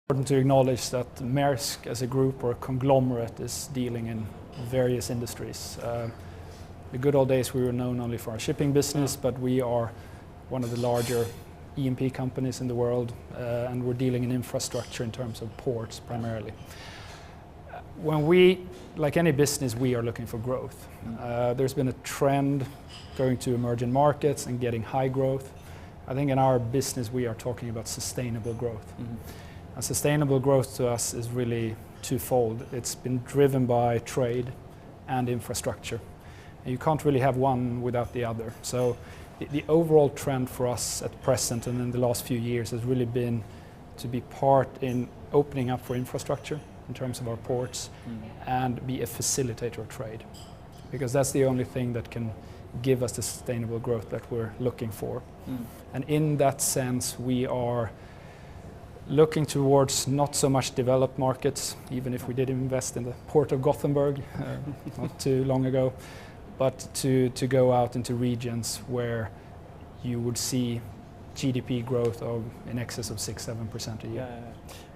Important to acknowledge that Maersk as a group or a conglomerate is dealing in various industries. The good old days we were known only for our shipping business, but we are one of the larger E&P companies in the world, and we're dealing in infrastructure in terms of ports primarily. When we, like any business, we are looking for growth. There's been a trend going to emerging markets and getting high growth. I think in our business we are talking about sustainable growth. And sustainable growth to us is really twofold. It's been driven by trade and infrastructure. And you can't really have one without the other. So the overall trend for us at present and in the last few years has really been to be part in opening up for infrastructure in terms of our ports and be a facilitator of trade. Because that's the only thing that can give us the sustainable growth that we're looking for. And in that sense we are looking towards not so much developed markets, even if we did invest in the port of Gothenburg not too long ago, but to go out into regions where you would see GDP growth of in excess of 6-7% a year.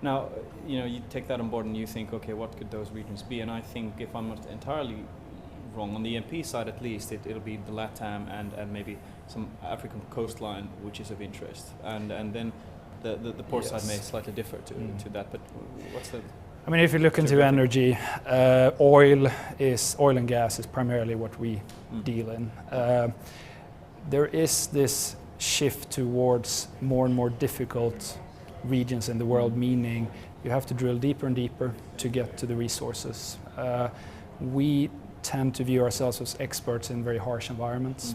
Now, you take that on board and you think, okay, what could those regions be? And I think, if I'm not entirely wrong, on the E&P side at least, it'll be the LATAM and maybe some African coastline, which is of interest. And then the port side may slightly differ to that, but what's the... I mean, if you look into energy, oil and gas is primarily what we deal in. There is this shift towards more and more difficult regions in the world, meaning you have to drill deeper and deeper to get to the resources. We tend to view ourselves as experts in very harsh environments,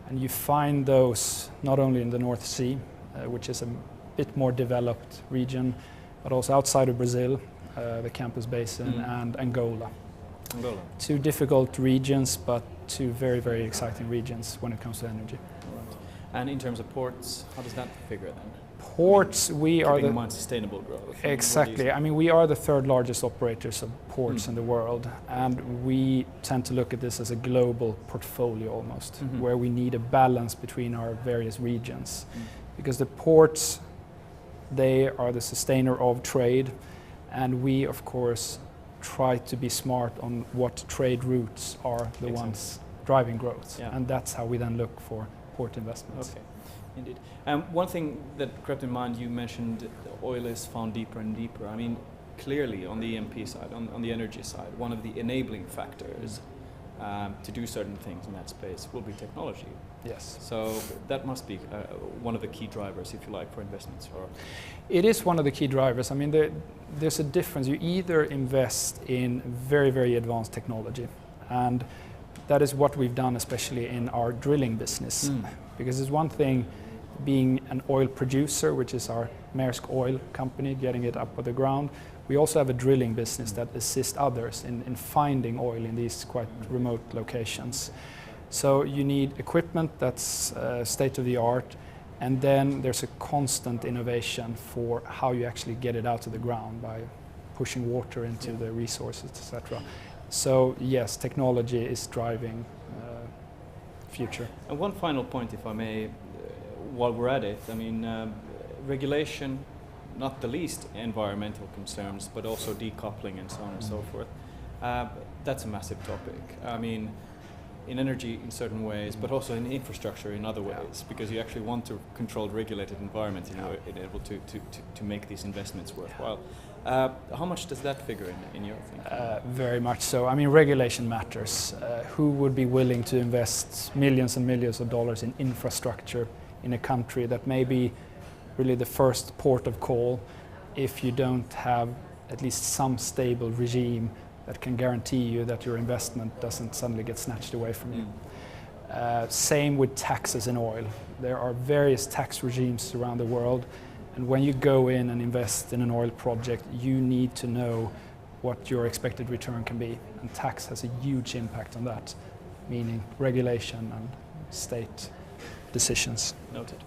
and you find those not only in the North Sea, which is a bit more developed region, but also outside of Brazil, the Campos Basin and Angola. Two difficult regions, but two very, very exciting regions when it comes to energy. Right. And in terms of ports, how does that figure then? Ports, we are keeping in mind sustainable growth. Exactly. I mean, we are the third largest operators of ports in the world, and we tend to look at this as a global portfolio almost, where we need a balance between our various regions. Because the ports, they are the sustainer of trade, and we of course try to be smart on what trade routes are the ones driving growth, and that's how we then look for port investments. Okay, indeed. One thing that crept in mind, you mentioned oil is found deeper and deeper. I mean, clearly on the E&P side, on the energy side, one of the enabling factors to do certain things in that space will be technology. Yes. So that must be one of the key drivers, if you like, for investments. Or it is one of the key drivers. I mean, there's a difference. You either invest in very, very advanced technology, and that is what we've done, especially in our drilling business. Because it's one thing being an oil producer, which is our Maersk Oil company, getting it up on the ground. We also have a drilling business that assists others in finding oil in these quite remote locations. So you need equipment that's state of the art, and then there's a constant innovation for how you actually get it out of the ground by pushing water into the resources, etc. So yes, technology is driving future. And one final point, if I may, while we're at it, I mean, regulation, not the least environmental concerns, but also decoupling and so on and so forth. That's a massive topic. I mean, in energy in certain ways, but also in infrastructure in other ways, because you actually want to control regulated environment in order to make these investments worthwhile. How much does that figure in your thinking? Very much so. I mean, regulation matters. Who would be willing to invest millions and millions of dollars in infrastructure in a country that may be really the first port of call if you don't have at least some stable regime that can guarantee you that your investment doesn't suddenly get snatched away from you. Same with taxes in oil. There are various tax regimes around the world, and when you go in and invest in an oil project, you need to know what your expected return can be, and tax has a huge impact on that, meaning regulation and state decisions. Noted.